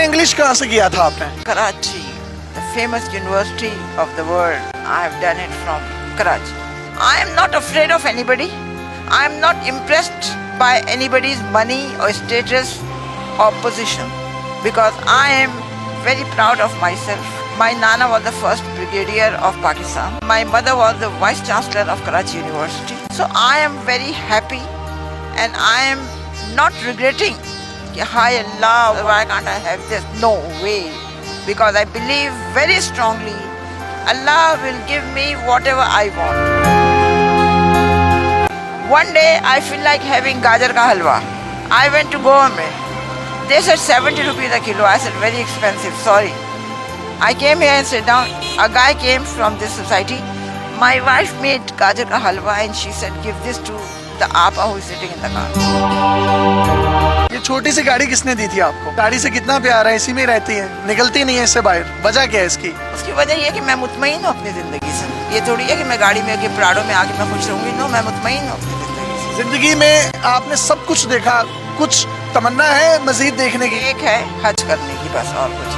English कहाँ से किया था आपने? Karachi, the famous university of the world. I have done it from Karachi. I am not afraid of anybody. I am not impressed by anybody's money or status or position because I am very proud of myself. My Nana was the first brigadier of Pakistan. My mother was the vice chancellor of Karachi University. So I am very happy and I am not regretting. Hi Allah, why can't I have this? No way. Because I believe very strongly Allah will give me whatever I want. One day I feel like having gajar ka halwa. I went to Goa mein. They said 70 rupees a kilo. I said very expensive, sorry. I came here and sat down. A guy came from this society. My wife made gajar ka halwa and she said give this to the apa who is sitting in the car. ये छोटी सी गाड़ी किसने दी थी आपको? गाड़ी से कितना प्यार है, इसी में रहती है, निकलती नहीं है इससे बाहर, वजह क्या है इसकी? उसकी वजह ये है कि मैं मुतमईन हूँ अपनी जिंदगी से। ये थोड़ी है कि मैं गाड़ी में आके प्राडो में आके मैं खुश रहूंगी। नो, मैं मुतमईन हूँ अपनी जिंदगी से। जिंदगी में आपने सब कुछ देखा, कुछ तमन्ना है मजीद देखने की? एक है हज करने की, बस, और कुछ।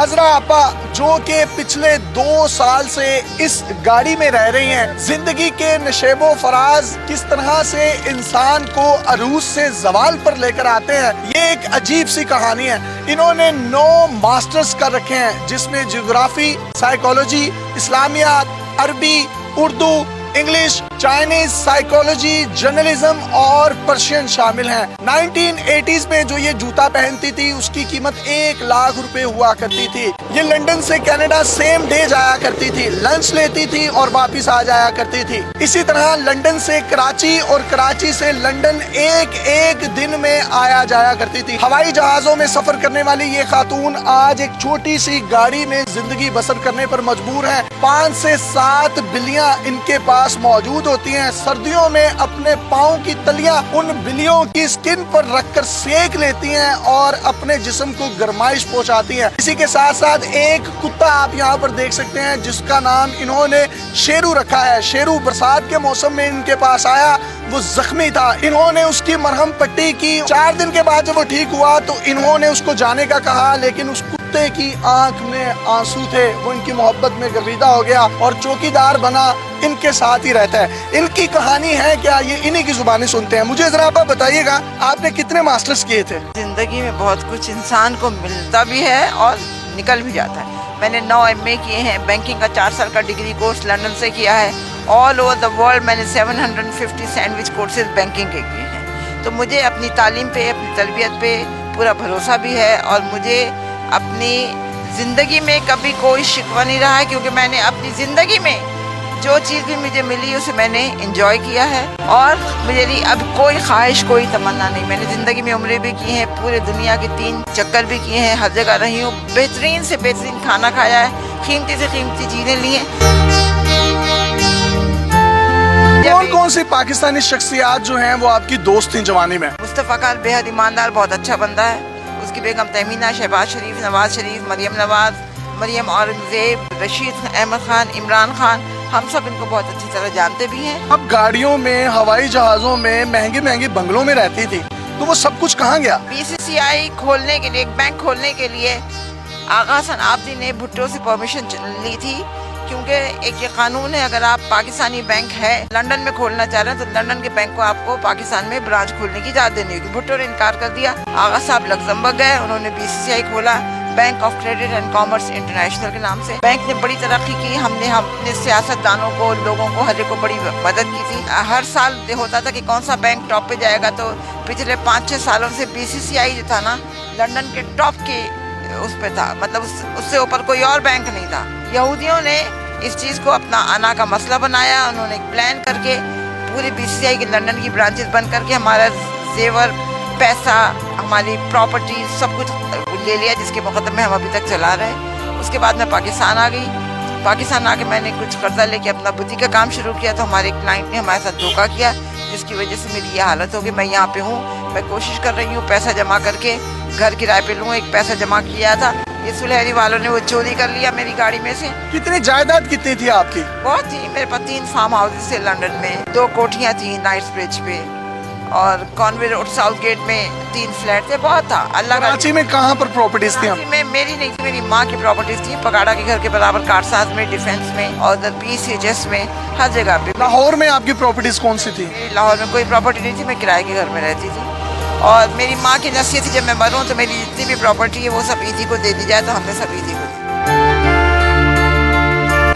हजरा आपा जो कि पिछले 2 साल से इस गाड़ी में रह रही हैं, जिंदगी के नशेबो फराज किस तरह से इंसान को अरूज से जवाल पर लेकर आते हैं, ये एक अजीब सी कहानी है। इन्होंने 9 मास्टर्स कर रखे हैं जिसमें जियोग्राफी, साइकोलॉजी, इस्लामियात, अरबी, Urdu, English, Chinese, psychology, journalism और पर्शियन शामिल हैं। 1980s में जो ये जूता पहनती थी उसकी कीमत 1 लाख रुपए हुआ करती थी। ये लंदन से कनाडा सेम डे जाया करती थी, लंच लेती थी और वापस आ जाया करती थी। इसी तरह लंदन से कराची और कराची से लंदन एक दिन में आया जाया करती थी। हवाई जहाजों में सफर करने वाली ये खातून आज एक छोटी सी गाड़ी में जिंदगी बसर करने पर मजबूर है। 5 से 7 बिल्लियां इनके पास मौजूद होती हैं। सर्दियों में अपने पाँव की तलियां उन बिल्लियों की स्किन पर रखकर सेक लेती हैं और अपने जिस्म को गर्माइश पहुंचाती हैं। इसी के साथ साथ एक कुत्ता आप यहाँ पर देख सकते हैं जिसका नाम इन्होंने शेरू रखा है। शेरू बरसात के मौसम में इनके पास आया, वो जख्मी था, इन्होंने उसकी मरहम पट्टी की। 4 दिन के बाद जब वो ठीक हुआ तो इन्होंने उसको जाने का कहा, लेकिन उस कुत्ते की आंख में आंसू थे। वो इनकी मोहब्बत में गर्विदा हो गया और चौकीदार बना, इनके साथ ही रहता है। इनकी कहानी है क्या, ये इन्हीं की जुबानी सुनते हैं। मुझे जरा आप बताइएगा, आपने कितने मास्टर्स किए थे? जिंदगी में बहुत कुछ इंसान को मिलता भी है और निकल भी जाता है। मैंने 9 MA किए हैं, बैंकिंग का 4 साल का डिग्री कोर्स लंदन से किया है। ऑल ओवर द वर्ल्ड मैंने 750 सैंडविच कोर्सेज बैंकिंग के किए हैं। तो मुझे अपनी तालीम पे, अपनी तरबियत पे पूरा भरोसा भी है और मुझे अपनी ज़िंदगी में कभी कोई शिकवा नहीं रहा है, क्योंकि मैंने अपनी ज़िंदगी में जो चीज़ भी मुझे मिली उसे मैंने इंजॉय किया है और मेरी अब कोई ख्वाहिश, कोई तमन्ना नहीं। मैंने ज़िंदगी में उम्रें भी की हैं, पूरे दुनिया के 3 चक्कर भी किए हैं, हर जगह रही हूँ, बेहतरीन से बेहतरीन खाना खाया है, कीमती से कीमती चीज़ें ली हैं। कौन कौन सी पाकिस्तानी शख्सियात जो हैं वो आपकी दोस्त थी जवानी में? मुस्तफ़ा खान बेहद ईमानदार, बहुत अच्छा बंदा है। उसकी बेगम तहमीना, शहबाज शरीफ, नवाज शरीफ, मरियम नवाज, मरियम औरंगजेब, रशीद अहमद खान, इमरान खान, हम सब इनको बहुत अच्छी तरह जानते भी हैं। अब गाड़ियों में, हवाई जहाज़ों में, महंगे महंगे बंगलों में रहती थी, तो वो सब कुछ कहाँ गया? BCCI खोलने के लिए, एक बैंक खोलने के लिए आगा हसन आबदी ने भुट्टो से परमिशन ली थी, क्योंकि एक ये कानून है, अगर आप पाकिस्तानी बैंक है लंदन में खोलना चाह रहे हैं तो लंदन के बैंक को आपको पाकिस्तान में ब्रांच खोलने की इजाज़त देनी होगी। भुट्टो ने इनकार कर दिया। आगा साहब लग्जमबर्ग गए, उन्होंने BCCI खोला, bank of credit and commerce international के नाम से। बैंक ने बड़ी तरक्की की, हमने अपने सियासतदानों को, लोगों को, हर एक को बड़ी मदद की थी। हर साल होता था कि कौन सा बैंक टॉप पे जाएगा, तो पिछले 5-6 सालों से BCCI जो था ना, लंदन के टॉप के उस पे था, मतलब उससे ऊपर कोई और बैंक नहीं था। यहूदियों ने इस चीज़ को अपना आना का मसला बनाया, उन्होंने एक प्लान करके पूरी BCCI की लंदन की ब्रांचेस बंद करके हमारा जेवर, पैसा, हमारी प्रॉपर्टी सब कुछ ले लिया, जिसके मुकदमे हम अभी तक चला रहे हैं। उसके बाद मैं पाकिस्तान आ गई। पाकिस्तान आके मैंने कुछ कर्जा लेके अपना बुटीक का काम शुरू किया, तो हमारे क्लाइंट ने हमारे साथ धोखा किया, जिसकी वजह से मेरी ये हालत हो गई। मैं यहाँ पे हूँ, मैं कोशिश कर रही हूँ पैसा जमा करके घर किराए पे लूँ। एक पैसा जमा किया था, ये सुलहरी वालों ने वो चोरी कर लिया मेरी गाड़ी में से। कितनी जायदाद कितनी थी आपकी? बहुत थी, मेरे पास 3 फार्म हाउसेस थे लंदन में, 2 कोठियाँ थी नाइट्स ब्रिज पे और कॉन्वे रोड साउथ गेट में 3 फ्लैट थे, बहुत था। अल्लाह का कराची में कहाँ पर प्रॉपर्टीज थी? कराची में मेरी नहीं थी, मेरी माँ की प्रॉपर्टीज थी, पगाड़ा के घर के बराबर, कारसाज में, डिफेंस में और PCHS में, हर जगह पे। लाहौर में आपकी प्रॉपर्टीज कौन सी थी? लाहौर में कोई प्रॉपर्टी नहीं थी, मैं किराए के घर में रहती थी। और मेरी माँ की नसीहत थी जब मैं मरूँ तो मेरी जितनी भी प्रॉपर्टी है वो सब ईदी को दे दी जाए, तो हमने सब ईदी को दी।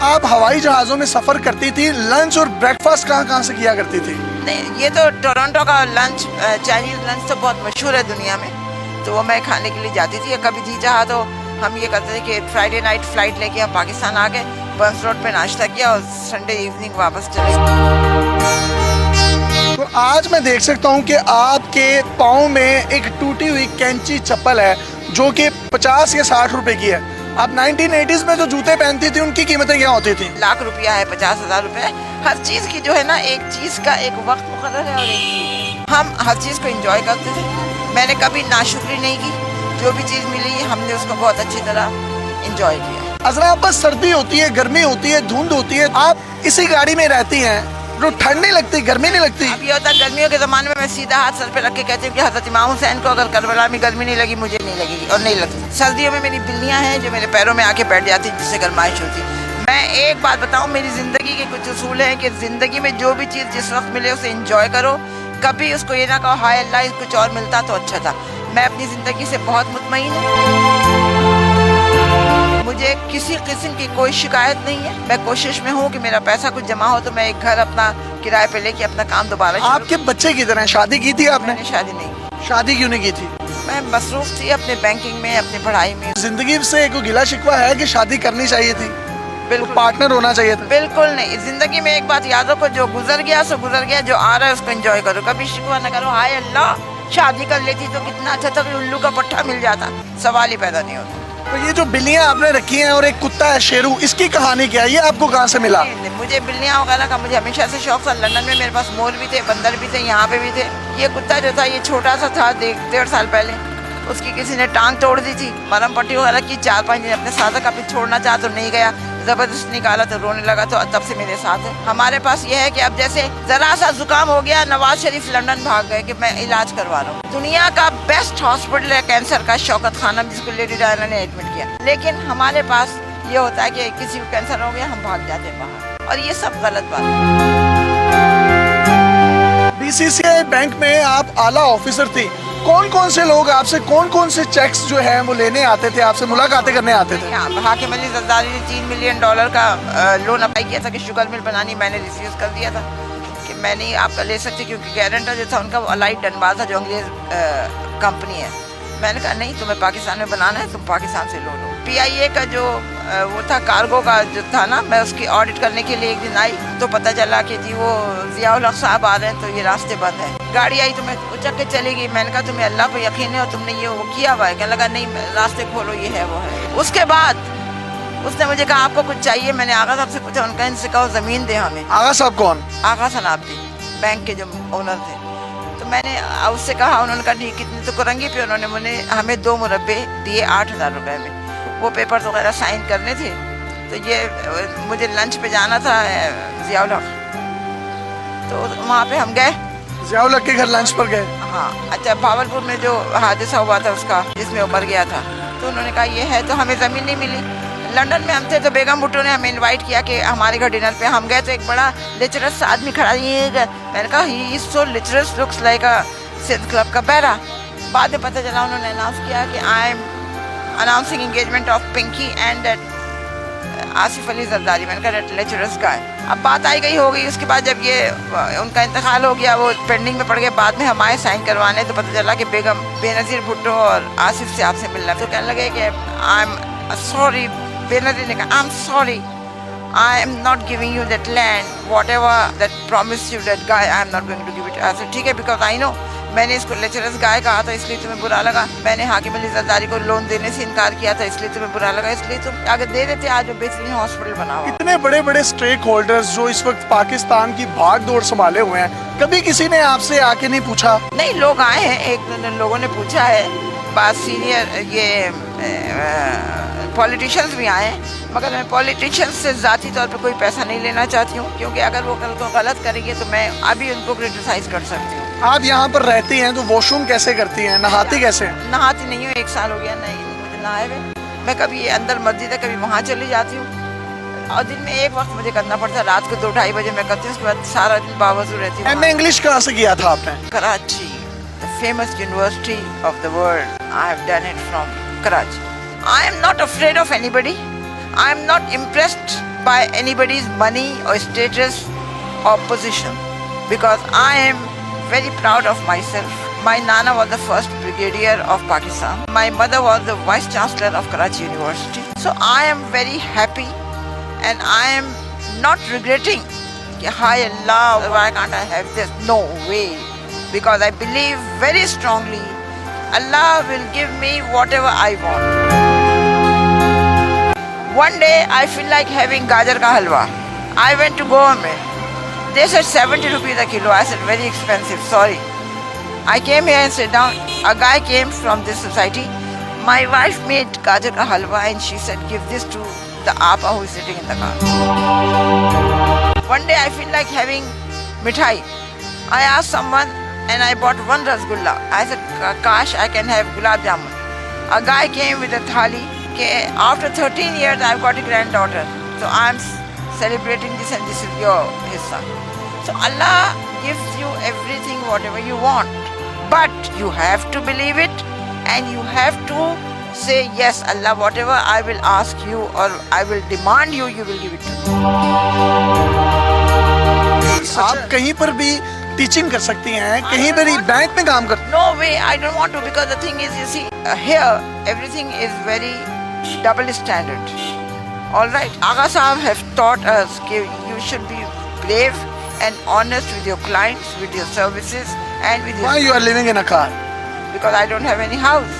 आप हवाई जहाज़ों में सफ़र करती थी, लंच और ब्रेकफास्ट कहाँ से किया करती थी? नहीं, ये तो टोरंटो का लंच, चाइनीज लंच तो बहुत मशहूर है दुनिया में, तो वो मैं खाने के लिए जाती थी। कभी जी चाहा तो हम ये करते थे कि फ्राइडे नाइट फ्लाइट लेके हम पाकिस्तान आ गए, बर्न्स रोड पे नाश्ता किया और संडे इवनिंग वापस चले। तो आज मैं देख सकता हूँ कि आपके पाँव में एक टूटी हुई कैंची चप्पल है जो कि 50 या 60 रुपए की है। आप 1980s में जो जूते पहनती थी उनकी कीमतें क्या होती थी? लाख रुपया है, 50,000 रुपये। हर चीज़ की जो है ना, एक चीज़ का एक वक्त मुकर्रर है और एक हम हर चीज़ को एंजॉय करते थे। मैंने कभी नाशुक्री नहीं की, जो भी चीज़ मिली हमने उसको बहुत अच्छी तरह एंजॉय किया। अजरा, आप बस सर्दी होती है, गर्मी होती है, धुंध होती है, आप इसी गाड़ी में रहती हैं, तो ठंड नहीं लगती, गर्मी नहीं लगती? अब ये होता है गर्मियों के ज़माने में मैं सीधा हाथ सर पे रख के कहती हूँ कि हज़रत इमाम हुसैन को अगर करबला में गर्मी नहीं लगी, मुझे नहीं लगेगी और नहीं लगती। सर्दियों में मेरी बिल्लियाँ हैं जो मेरे पैरों में आके बैठ जाती हैं, जिससे गर्माइश होती। मैं एक बात बताऊँ, मेरी ज़िंदगी के कुछ उसूल हैं कि ज़िंदगी में जो भी चीज़ जिस वक्त मिले उसे इंजॉय करो। कभी उसको ये ना कहो हाय अल्लाह कुछ और मिलता तो अच्छा था। मैं अपनी ज़िंदगी से बहुत मुतमईन हूँ, मुझे किसी किस्म की कोई शिकायत नहीं है। मैं कोशिश में हूँ कि मेरा पैसा कुछ जमा हो तो मैं एक घर अपना किराए पे लेके अपना काम दोबारा। आपके बच्चे की तरह शादी की थी आपने? मैंने शादी नहीं की। शादी क्यों नहीं की थी? मैं मसरूफ थी अपने बैंकिंग में, अपनी पढ़ाई में। जिंदगी से कोई गिला शिकवा है कि शादी करनी चाहिए थी, बिल्कुल पार्टनर होना चाहिए था? बिल्कुल नहीं। जिंदगी में एक बात याद रखो, जो गुजर गया सो गुजर गया, जो आ रहा है उसको एंजॉय करो, कभी शिकवा न करो हाय अल्लाह शादी कर लेती तो कितना अच्छा था, उल्लू का पट्टा मिल जाता, सवाल ही पैदा नहीं होता। तो ये जो बिल्लियां आपने रखी हैं और एक कुत्ता है शेरू, इसकी कहानी क्या है? ये आपको कहाँ से मिला? मुझे बिल्लियाँ वगैरह का मुझे हमेशा से शौक था। लंदन में मेरे पास मोर भी थे, बंदर भी थे, यहाँ पे भी थे। ये कुत्ता जो था ये छोटा सा था, 1.5 साल पहले उसकी किसी ने टांग तोड़ दी थी, मरहम पट्टी वगैरह की। 4-5 दिन अपने साथ का छोड़ना चाहा तो नहीं गया, जबरदस्त निकाला तो रोने लगा, तो तब से मेरे साथ है। हमारे पास ये है कि अब जैसे जरा सा जुकाम हो गया, नवाज शरीफ लंदन भाग गए कि मैं इलाज करवा रहा हूँ। दुनिया का बेस्ट हॉस्पिटल है कैंसर का, शौकत खानम, जिसको लेडी डायना ने एडमिट किया। लेकिन हमारे पास ये होता है कि किसी को कैंसर हो गया हम भाग जाते हैं बाहर, और ये सब गलत बात है। BCCI बैंक में आप आला ऑफिसर थी, कौन कौन से लोग आपसे कौन कौन से चेक्स जो है वो लेने आते थे, आपसे मुलाकातें करने आते थे? हाकिम अली जरदारी ने $3 मिलियन का लोन अप्लाई किया था कि शुगर मिल बनानी, मैंने रिफ्यूज़ कर दिया था कि मैं नहीं आपका ले सकती, क्योंकि गारंटर जो था उनका वो अलाइड डनबाज था जो अंग्रेज कंपनी है। मैंने कहा नहीं, तुम्हें पाकिस्तान में बनाना है, तुम पाकिस्तान से लो लो। PIA का जो वो था कार्गो का जो था ना, मैं उसकी ऑडिट करने के लिए एक दिन आई तो पता चला कि जी वो ज़ियाउल हक साहब आ रहे हैं, तो ये रास्ते बंद है। गाड़ी आई तो मैं उचक के चली गई। मैंने कहा तुम्हें अल्लाह पर यकीन है और तुमने ये वो किया हुआ है? कहने लगा नहीं, रास्ते खोलो, ये है वो है। उसके बाद उसने मुझे कहा आपको कुछ चाहिए? मैंने आगा साहब से पूछा, उनका इनसे कहो ज़मीन दे हमें। आगा साहब कौन? आगा सनाब्दी, बैंक के जो ओनर थे। तो मैंने उससे कहा, उन्होंने कहा नहीं कितने तो करेंगे, फिर उन्होंने हमें 2 मुरब्बे दिए 8,000 रुपये में। वो पेपर्स वगैरह साइन करने थे, तो ये मुझे लंच पे जाना था ज़ियाउल हक, तो वहाँ पे हम गए। ज़ियाउल हक के घर लंच पर गए? हाँ। अच्छा, भावलपुर में जो हादसा हुआ था उसका, जिसमें वो मर गया था, तो उन्होंने कहा ये है, तो हमें ज़मीन नहीं मिली। लंदन में हम थे तो बेगम भुट्टो ने हमें इनवाइट किया कि हमारे घर डिनर पे। हम गए तो एक बड़ा लिटरस आदमी खड़ा, ये मैंने कहा ही इज सो लिटरस, looks like a Sindh club का बैरा। बाद में पता चला उन्होंने अनाउंस किया कि I am announcing engagement of Pinky and Asif Ali Zardari. मैंने कहा दैट लिटरस गाय। अब बात आई गई हो गई। उसके बाद जब ये उनका इंतकाल हो गया, वो पेंडिंग में पड़ गए, बाद में हम आए साइन करवाने, तो पता चला कि बेगम बेनज़ीर भुट्टो और आसिफ से आपसे मिलना। तो कहने लगे कि आई एम सॉरी। बेनज़ीर ने कहा I am sorry, I am not giving you that land, whatever that promised you that guy, I am not going to give it. I said ठीक है, because I know मैंने इसको lecturers गाय कहा था इसलिए तुम्हें बुरा लगा, मैंने हाकिम अली जरदारी को लोन देने से इनकार किया था इसलिए तुम्हें बुरा लगा, इसलिए तुम अगर दे देते आज बेहतरीन हॉस्पिटल बना हुआ। इतने बड़े बड़े स्टेक होल्डर्स जो इस वक्त पाकिस्तान की भाग दौड़ संभाले हुए हैं, कभी किसी ने आपसे आके नहीं पूछा? नहीं, लोग आए हैं, एक लोगों ने पूछा है, बात सीनियर ये पॉलिटिशियंस भी आए हैं, मगर मैं पॉलिटिशियंस से ज़ाती तौर पे कोई पैसा नहीं लेना चाहती हूँ, क्योंकि अगर वो कल को गलत करेंगे तो मैं अभी उनको क्रिटिसाइज़ कर सकती हूँ। آپ یہاں پر رہتی ہیں تو واش روم کیسے کرتی ہیں, نہاتی کیسے ہیں؟ نہاتی نہیں ہوں, 1 سال ہو گیا نہیں مجھے نہائے ہوئے. میں کبھی اندر مسجد ہے کبھی وہاں چلی جاتی ہوں, اور دن میں ایک وقت مجھے کرنا پڑتا ہے, رات کو 2-2:30 بجے میں کرتی ہوں, اس کے بعد سارا دن باوضو رہتی ہوں. ایم اے انگلش کہاں سے کیا تھا آپ نے؟ Karachi, the famous university of the world. I have done it from Karachi. I am not afraid of anybody. I am not impressed by anybody's money or status or position, because I am very proud of myself. My Nana was the first brigadier of Pakistan. My mother was the vice chancellor of Karachi University. So I am very happy and I am not regretting. Hi Allah, why can't I have this? No way. Because I believe very strongly Allah will give me whatever I want. One day I feel like having gajar ka halwa. I went to government. They said 70 rupees a kilo. I said very expensive, sorry. I came here and sat down. A guy came from this society. My wife made gajar ka halwa and she said give this to the apa who is sitting in the car. One day I feel like having mithai. I asked someone and I bought 1 rasgulla. I said, Kash, I can have gulab jamun. A guy came with a thali. After 13 years, I've got a granddaughter. So I'm celebrating this and this is your hissa. So Allah gives you everything, whatever you want. But you have to believe it and you have to say, yes, Allah, whatever I will ask you or I will demand you, you will give it to me. آپ کہیں پر بھی teaching کر سکتی ہیں, کہیں پر bank میں کام کر. No way, I don't want to, because the thing is, you see, here everything is very double standard. All right, Agha Sahab have taught us that you should be brave and honest with your clients, with your services, and with your. Why you are living in a car? Because I don't have any house.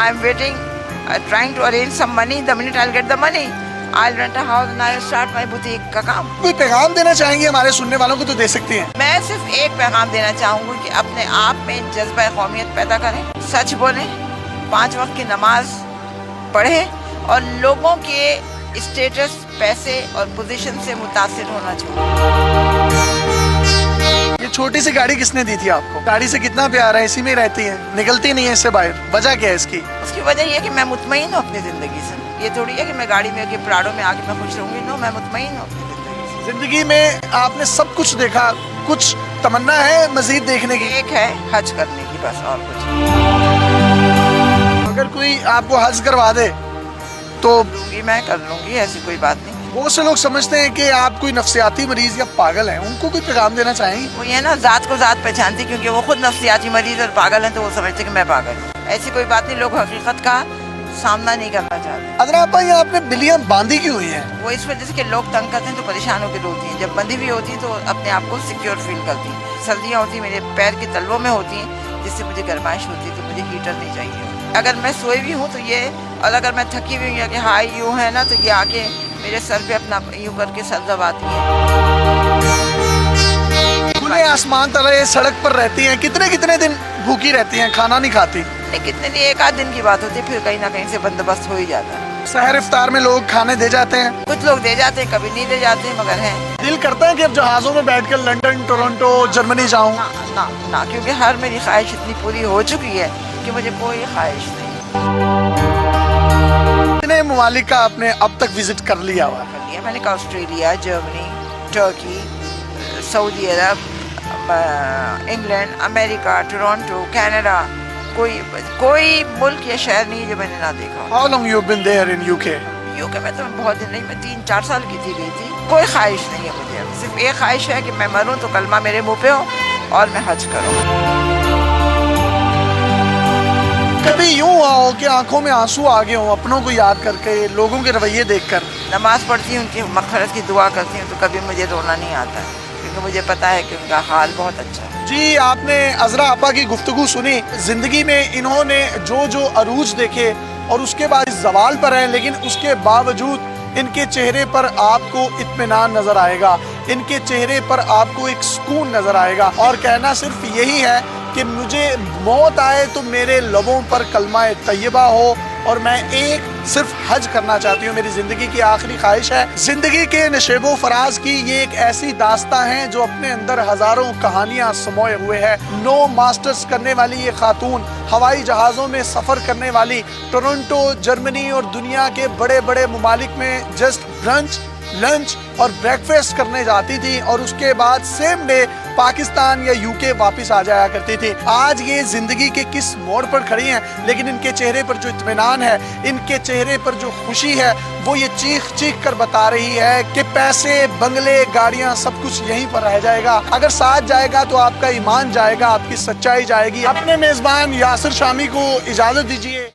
I am waiting, trying to arrange some money. The minute I'll get the money, I'll rent a house and I'll start my boutique کا کام. کوئی پیغام دینا چاہیں گے ہمارے سننے والوں کو تو دے سکتی ہیں. میں صرف ایک پیغام دینا چاہوں گی کہ اپنے آپ میں جذبہ قومیت پیدا کریں, سچ بولیں, 5 وقت کی نماز پڑھیں اور لوگوں کے اسٹیٹس, پیسے اور پوزیشن سے متاثر ہونا چاہیے. یہ چھوٹی سی گاڑی کس نے دی تھی آپ کو؟ گاڑی سے کتنا پیار ہے, اسی میں رہتی ہیں, نکلتی نہیں ہے اس سے باہر, وجہ کیا ہے اس کی؟ اس کی وجہ یہ ہے کہ میں مطمئن ہوں اپنی زندگی سے. یہ تھوڑی ہے کہ میں گاڑی میں پراڈو میں آ کے میں خوش رہوں گی. نو, میں مطمئن ہوں اپنی زندگی سے. زندگی میں آپ نے سب کچھ دیکھا, کچھ تمنا ہے مزید دیکھنے کی؟ ایک ہے حج کرنے کی, بس, اور کچھ. اگر کوئی آپ کو حج کروا دے تو میں کر لوں گی, ایسی کوئی بات نہیں. بہت سے لوگ سمجھتے ہیں کہ آپ کوئی نفسیاتی مریض یا پاگل ہیں, ان کو کوئی پیغام دینا چاہیں گے؟ وہ یہ نا ذات کو ذات پہچانتی, کیونکہ وہ خود نفسیاتی مریض اور پاگل ہیں تو وہ سمجھتے کہ میں پاگل ہوں. ایسی کوئی بات نہیں, لوگ حقیقت کا سامنا نہیں کرنا چاہتے. عذرا آپا, یہ آپ نے بلیاں باندھی کیوں ہوئی ہیں؟ وہ اس وجہ سے کہ لوگ تنگ کرتے ہیں تو پریشان ہو کے روتی ہیں. جب بندھی بھی ہوتی ہیں تو اپنے آپ کو سیکیور فیل کرتی ہیں. سردیاں ہوتی ہیں, میرے پیر کے تلووں میں ہوتی ہیں, جس سے مجھے گرمائش ہوتی ہے, تو مجھے ہیٹر نہیں چاہیے. اگر میں سوئی بھی ہوں تو یہ, اور اگر میں تھکی ہوئی ہوں یا کہ ہائی یوں ہے نا, تو یہ آ کے میرے سر پہ اپنا یوں کر کے سر دباتی ہیں. کھلے آسمان تلے سڑک پر رہتی ہیں, کتنے دن بھوکی رہتی ہیں, کھانا نہیں کھاتی؟ نہیں, کتنے دن, 1 آدھ دن کی بات ہوتی ہے, پھر کہیں نہ کہیں سے بندوبست ہو ہی جاتا ہے. سحر افطار میں لوگ کھانے دے جاتے ہیں؟ کچھ لوگ دے جاتے ہیں, کبھی نہیں دے جاتے, مگر ہیں. دل کرتا ہے کہ اب جہازوں میں بیٹھ کر لنڈن, ٹورنٹو, جرمنی جاؤں؟ نہ, کیونکہ ہر میری خواہش اتنی پوری ہو چکی ہے کہ مجھے کوئی خواہش نہیں. کتنے ممالک کا آپ نے اب تک وزٹ کر لیا ہوا؟ میں نے کہا آسٹریلیا, جرمنی, ٹرکی, سعودی عرب, انگلینڈ, امریکہ, ٹورنٹو, کینیڈا. کوئی ملک یا شہر نہیں جو میں نے نہ دیکھا. How long you been there in UK? UK میں تو بہت دن نہیں, میں 3-4 سال کی گئی تھی. کوئی خواہش نہیں ہے مجھے, صرف ایک خواہش ہے کہ میں مروں تو کلمہ میرے منہ پہ ہو اور میں حج کروں. کبھی یوں ہوا ہو کہ آنکھوں میں آنسو آ گئے ہوں اپنوں کو یاد کر کے, لوگوں کے رویے دیکھ کر؟ نماز پڑھتی ہوں, ان کی مغفرت کی دعا کرتی ہوں, تو کبھی مجھے رونا نہیں آتا, کیونکہ مجھے پتا ہے کہ ان کا حال بہت اچھا ہے. جی, آپ نے عذرا آپا کی گفتگو سنی. زندگی میں انہوں نے جو عروج دیکھے اور اس کے بعد زوال پر ہیں, لیکن اس کے باوجود ان کے چہرے پر آپ کو اطمینان نظر آئے گا, ان کے چہرے پر آپ کو ایک سکون نظر آئے گا, اور کہنا صرف یہی ہے کہ مجھے موت آئے تو میرے لبوں پر کلمہ طیبہ ہو اور میں ایک صرف حج کرنا چاہتی ہوں. میری زندگی کی آخری خواہش ہے. زندگی کے نشیب و فراز کی یہ ایک ایسی داستان ہے جو اپنے اندر ہزاروں کہانیاں سموئے ہوئے ہے. 9 ماسٹرز کرنے والی یہ خاتون ہوائی جہازوں میں سفر کرنے والی ٹورنٹو، جرمنی اور دنیا کے بڑے بڑے ممالک میں جسٹ برنچ، لنچ اور بریکفاسٹ کرنے جاتی تھی اور اس کے بعد سیم ڈے پاکستان یا یو کے واپس آ جایا کرتی تھی. آج یہ زندگی کے کس موڑ پر کھڑی ہیں، لیکن ان کے چہرے پر جو اطمینان ہے، ان کے چہرے پر جو خوشی ہے، وہ یہ چیخ چیخ کر بتا رہی ہے کہ پیسے، بنگلے، گاڑیاں سب کچھ یہیں پر رہ جائے گا. اگر ساتھ جائے گا تو آپ کا ایمان جائے گا، آپ کی سچائی جائے گی. اپنے میزبان یاسر شامی کو اجازت دیجیے.